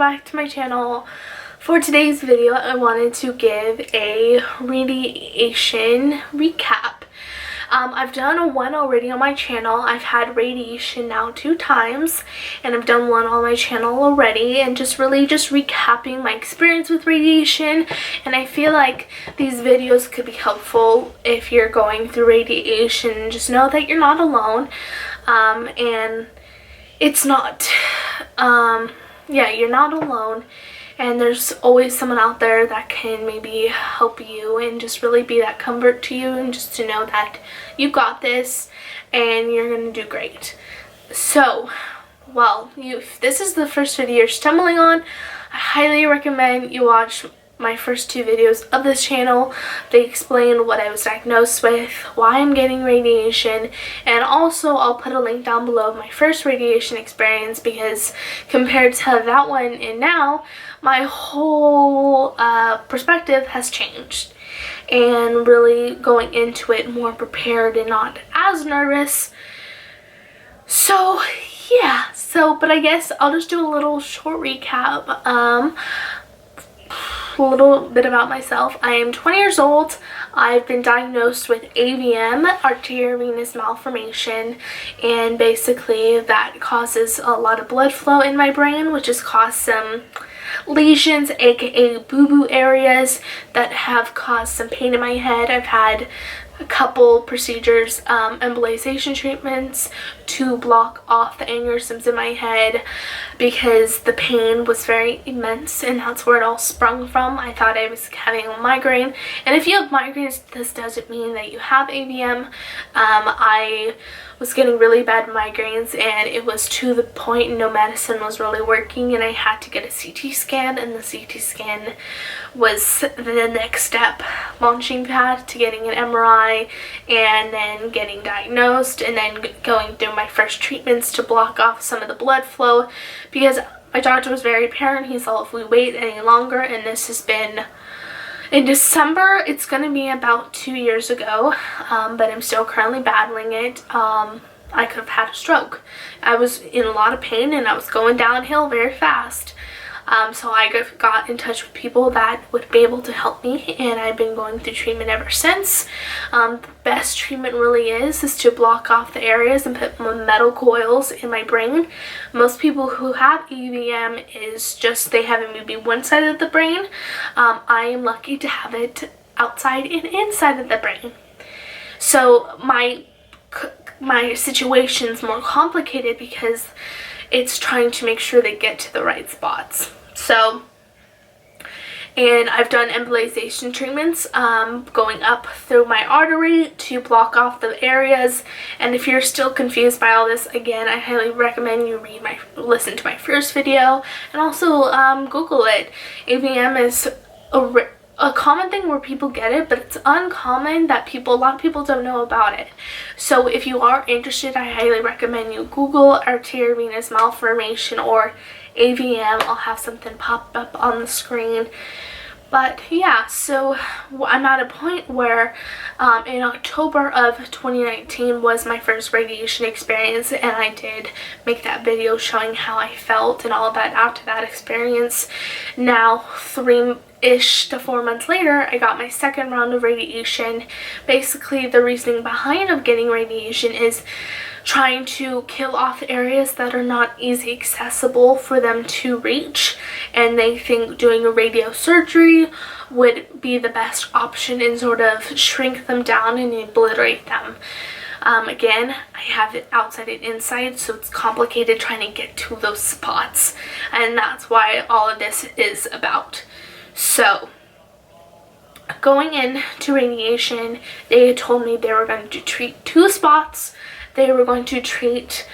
back to my channel. For today's video, I wanted to give a radiation recap. I've done one already on my channel. I've had radiation now 2 times, and I've done one on my channel already, and just recapping my experience with radiation. And I feel like these videos could be helpful if you're going through radiation. Just know that you're not alone, and it's not, you're not alone. And there's always someone out there that can maybe help you and just really be that comfort to you, and just to know that you got this and you're going to do great. So, well, if this is the first video you're stumbling on, I highly recommend you watch my first 2 videos of this channel. They explain what I was diagnosed with, why I'm getting radiation, and also I'll put a link down below of my first radiation experience, because compared to that one and now, my whole perspective has changed, and really going into it more prepared and not as nervous. So yeah, but I guess I'll just do a little short recap. A little bit about myself. I am 20 years old. I've been diagnosed with AVM, arteriovenous malformation, and basically that causes a lot of blood flow in my brain, which has caused some lesions, aka boo-boo areas, that have caused some pain in my head. I've had a couple procedures, embolization treatments to block off the aneurysms in my head, because the pain was very immense, and that's where it all sprung from. I thought I was having a migraine, and if you have migraines, this doesn't mean that you have AVM. I was getting really bad migraines, and it was to the point no medicine was really working, and I had to get a CT scan, and the CT scan was the next step, launching pad to getting an MRI, and then getting diagnosed, and then going through my first treatments to block off some of the blood flow, because my doctor was very paranoid. He saw if we wait any longer, and this has been in December, it's going to be about 2 years ago, but I'm still currently battling it. I could have had a stroke. I was in a lot of pain, and I was going downhill very fast. So I got in touch with people that would be able to help me, and I've been going through treatment ever since. The best treatment really is to block off the areas and put metal coils in my brain. Most people who have EVM is just they have it maybe one side of the brain. I am lucky to have it outside and inside of the brain. So my situation's more complicated, because it's trying to make sure they get to the right spots. So, and I've done embolization treatments, going up through my artery to block off the areas. And if you're still confused by all this, again, I highly recommend you listen to my first video, and also Google it. AVM is a common thing where people get it, but it's uncommon that a lot of people don't know about it. So if you are interested, I highly recommend you Google arteriovenous malformation or AVM. I'll have something pop up on the screen. But yeah, so I'm at a point where in October of 2019 was my first radiation experience, and I did make that video showing how I felt and all of that after that experience. Now, 3-ish to 4 months later, I got my second round of radiation. Basically, the reasoning behind of getting radiation is trying to kill off areas that are not easy accessible for them to reach, and they think doing a radiosurgery would be the best option and sort of shrink them down and obliterate them. Again, I have it outside and inside, so it's complicated trying to get to those spots, and that's why all of this is about. So, going into radiation, they had told me they were going to treat 2 spots. They were going to treat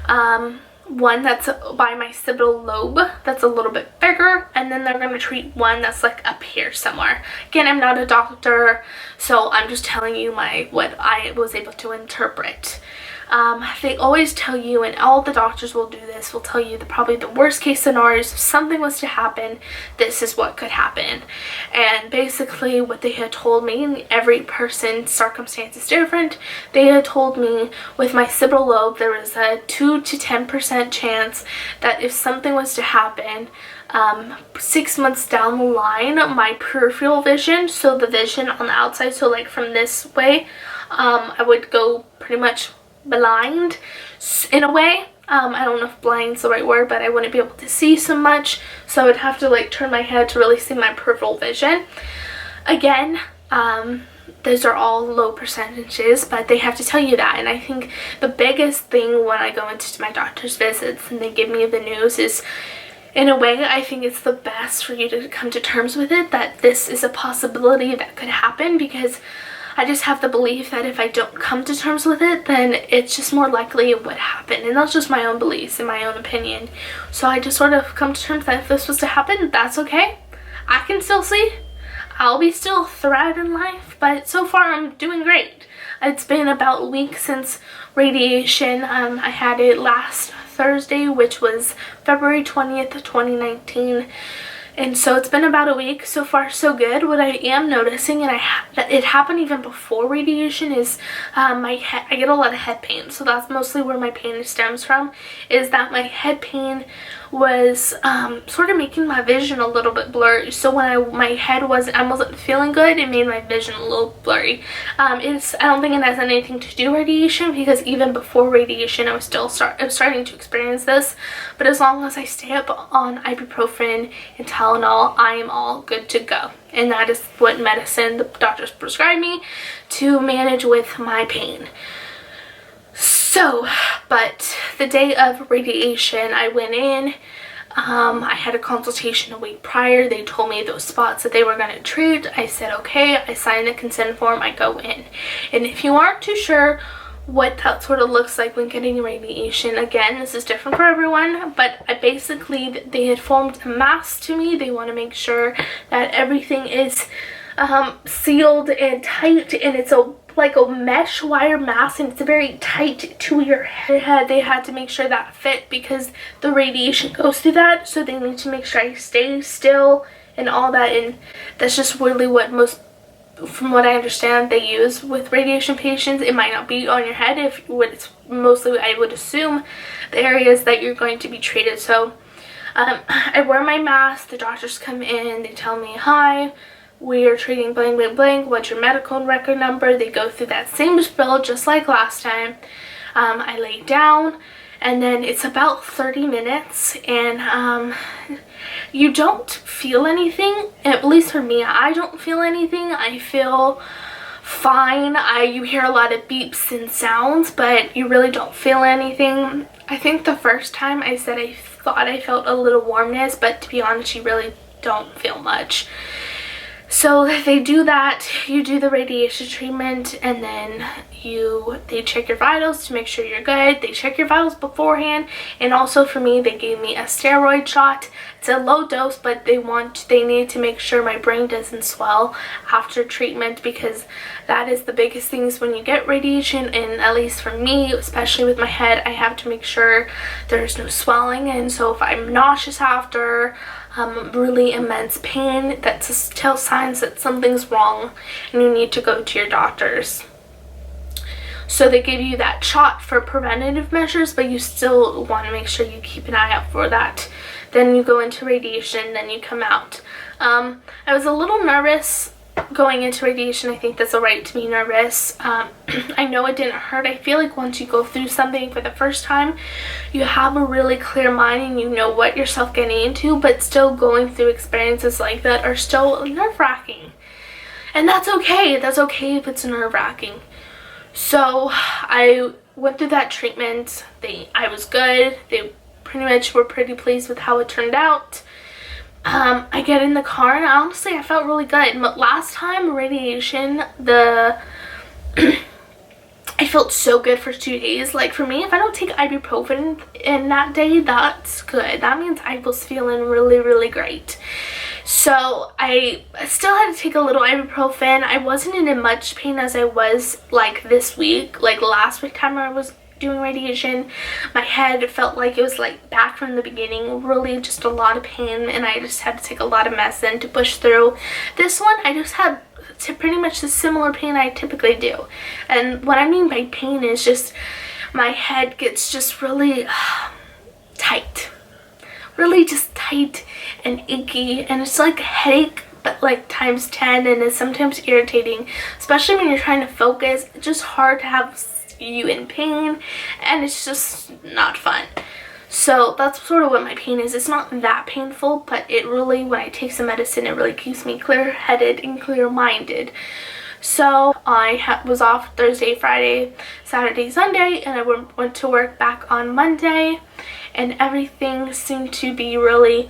one that's by my occipital lobe, that's a little bit bigger, and then they're going to treat one that's like up here somewhere. Again, I'm not a doctor, so I'm just telling you what I was able to interpret. They always tell you, and all the doctors will do this, will tell you that probably the worst case scenarios, if something was to happen, this is what could happen. And basically what they had told me, and every person's circumstance is different, they had told me with my occipital lobe there was a 2 to 10% chance that if something was to happen, 6 months down the line, my peripheral vision, so the vision on the outside, so like from this way, I would go pretty much blind in a way. I don't know if blind's the right word, but I wouldn't be able to see so much, so I would have to like turn my head to really see my peripheral vision. Again, those are all low percentages, but they have to tell you that. And I think the biggest thing when I go into my doctor's visits and they give me the news is, in a way, I think it's the best for you to come to terms with it, that this is a possibility that could happen, because I just have the belief that if I don't come to terms with it, then it's just more likely it would happen. And that's just my own beliefs and my own opinion. So I just sort of come to terms that if this was to happen, that's okay. I can still see. I'll be still thriving in life. But so far, I'm doing great. It's been about a week since radiation. I had it last Thursday, which was February 20th, 2019. And so it's been about a week. So far, so good. What I am noticing, and it happened even before radiation, is I get a lot of head pain. So that's mostly where my pain stems from, is that my head pain was sort of making my vision a little bit blurry. So when I wasn't feeling good, it made my vision a little blurry. I don't think it has anything to do with radiation, because even before radiation I was starting to experience this. But as long as I stay up on ibuprofen and Tylenol, I am all good to go. And that is what medicine the doctors prescribe me to manage with my pain. So, but the day of radiation, I went in, I had a consultation a week prior. They told me those spots that they were going to treat. I said, okay, I signed the consent form, I go in. And if you aren't too sure what that sort of looks like when getting radiation, again, this is different for everyone, but they had formed a mask to me. They want to make sure that everything is sealed and tight, and it's like a mesh wire mask, and it's very tight to your head. They had to make sure that fit because the radiation goes through that, so they need to make sure I stay still and all that. And that's just really what from what I understand, they use with radiation patients. It might not be on your head, it's mostly, I would assume, the areas that you're going to be treated. So I wear my mask. The doctors come in, they tell me, hi, we are treating blank, blank, blank. What's your medical record number? They go through that same spiel just like last time. I lay down, and then it's about 30 minutes, and you don't feel anything. At least for me, I don't feel anything. I feel fine. You hear a lot of beeps and sounds, but you really don't feel anything. I think the first time I said I thought I felt a little warmness, but to be honest, you really don't feel much. So they do that, you do the radiation treatment, and then they check your vitals to make sure you're good. They check your vitals beforehand, and also for me, they gave me a steroid shot. It's a low dose, but they need to make sure my brain doesn't swell after treatment, because that is the biggest things when you get radiation. And at least for me, especially with my head, I have to make sure there's no swelling. And so if I'm nauseous after, really immense pain, that tells signs that something's wrong and you need to go to your doctors. So they give you that shot for preventative measures, but you still want to make sure you keep an eye out for that. Then you go into radiation, then you come out. I was a little nervous going into radiation. I think that's alright to be nervous. I know it didn't hurt. I feel like once you go through something for the first time, you have a really clear mind and you know what yourself getting into, but still going through experiences like that are still nerve-wracking. And that's okay. That's okay if it's nerve-wracking. So I went through that treatment. I was good. They pretty much were pretty pleased with how it turned out. I get in the car, and honestly I felt really good. But last time radiation, I felt so good for 2 days. Like for me, if I don't take ibuprofen in that day, that's good. That means I was feeling really, really great. So I still had to take a little ibuprofen. I wasn't in as much pain as I was like this week, like last week time I was doing radiation. My head felt like it was like back from the beginning, really just a lot of pain, and I just had to take a lot of medicine to push through. This one, I just had pretty much the similar pain I typically do. And what I mean by pain is just my head gets just really tight. really just tight and achy, and it's like a headache but like times 10, and it's sometimes irritating, especially when you're trying to focus. It's just hard to have you in pain, and it's just not fun. So that's sort of what my pain is. It's not that painful, but it really, when I take some medicine, it really keeps me clear-headed and clear-minded. So I was off Thursday, Friday, Saturday, Sunday, and I went to work back on Monday, and everything seemed to be really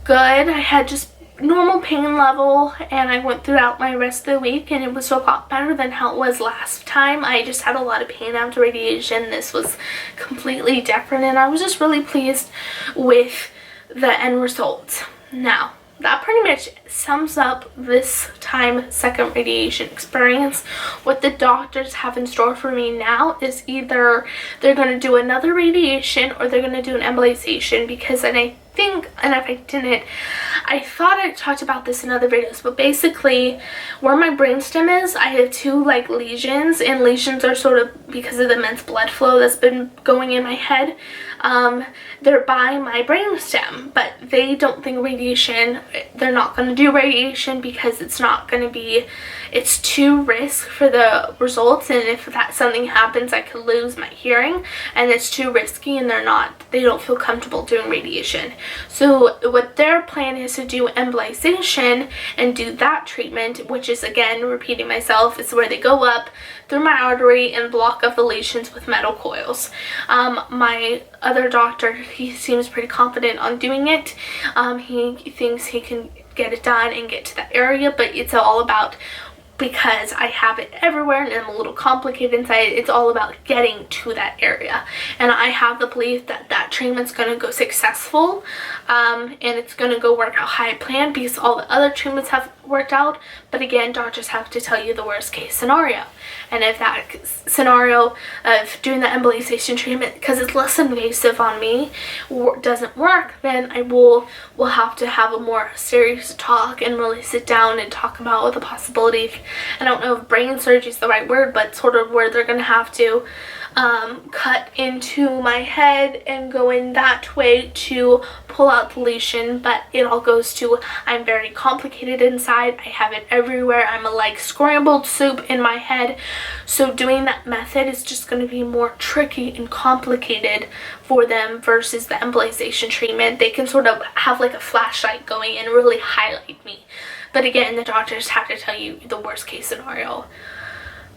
good. I had just normal pain level, and I went throughout my rest of the week, and it was a lot better than how it was last time. I just had a lot of pain after radiation. This was completely different, and I was just really pleased with the end result. Now, that pretty much sums up this time second radiation experience. What the doctors have in store for me now is either they're going to do another radiation or they're going to do an embolization, because, and I think, and if I didn't, I thought I talked about this in other videos, but basically where my brainstem is, I have two like lesions, and lesions are sort of because of the immense blood flow that's been going in my head. They're by my brainstem, but they don't think radiation, they're not going to do radiation because it's not going to be, it's too risk for the results, and if that something happens I could lose my hearing, and it's too risky, and they don't feel comfortable doing radiation. So what their plan is to do embolization and do that treatment, which is, again, repeating myself, is where they go up through my artery and block up the lesions with metal coils. My other doctor, he seems pretty confident on doing it. He thinks he can get it done and get to that area, but it's all about, because I have it everywhere and I'm a little complicated inside, it's all about getting to that area. And I have the belief that that treatment's going to go successful, and it's going to go work out how I planned, because all the other treatments have worked out. But again, doctors have to tell you the worst case scenario. And if that scenario of doing the embolization treatment, because it's less invasive on me, doesn't work, then I will have to have a more serious talk and really sit down and talk about the possibility. I don't know if brain surgery is the right word, but sort of where they're going to have to cut into my head and go in that way to pull out the lesion. But it all goes to, I'm very complicated inside. I have it everywhere. I'm a like scrambled soup in my head. So doing that method is just going to be more tricky and complicated for them versus the embolization treatment. They can sort of have like a flashlight going and really highlight me. But again, the doctors have to tell you the worst case scenario.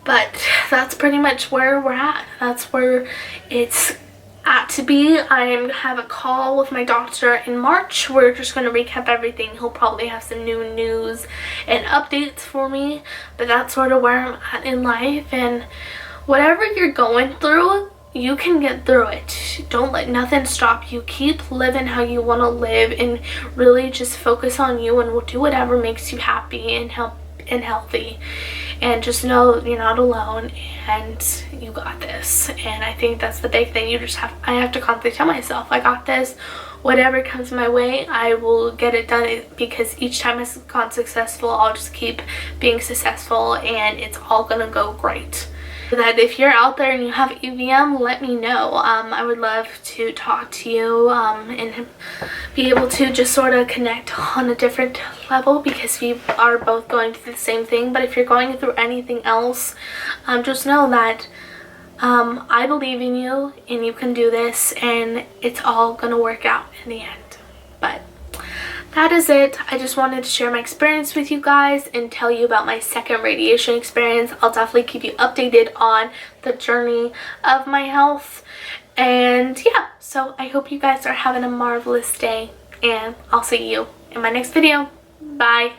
But that's pretty much where we're at. That's where it's at to be. I have a call with my doctor in March. We're just going to recap everything. He'll probably have some new news and updates for me. But that's sort of where I'm at in life. And whatever you're going through, you can get through it. Don't let nothing stop you. Keep living how you want to live, and really just focus on you, and do whatever makes you happy and healthy. And just know you're not alone, and you got this. And I think that's the big thing. I have to constantly tell myself, I got this. Whatever comes my way, I will get it done, because each time it's gone successful, I'll just keep being successful, and it's all gonna go great. That if you're out there and you have EVM, let me know. I would love to talk to you and be able to just sort of connect on a different level, because we are both going through the same thing. But if you're going through anything else, just know that I believe in you, and you can do this, and it's all gonna work out in the end. But that is it. I just wanted to share my experience with you guys and tell you about my second radiation experience. I'll definitely keep you updated on the journey of my health. And yeah, so I hope you guys are having a marvelous day, and I'll see you in my next video. Bye.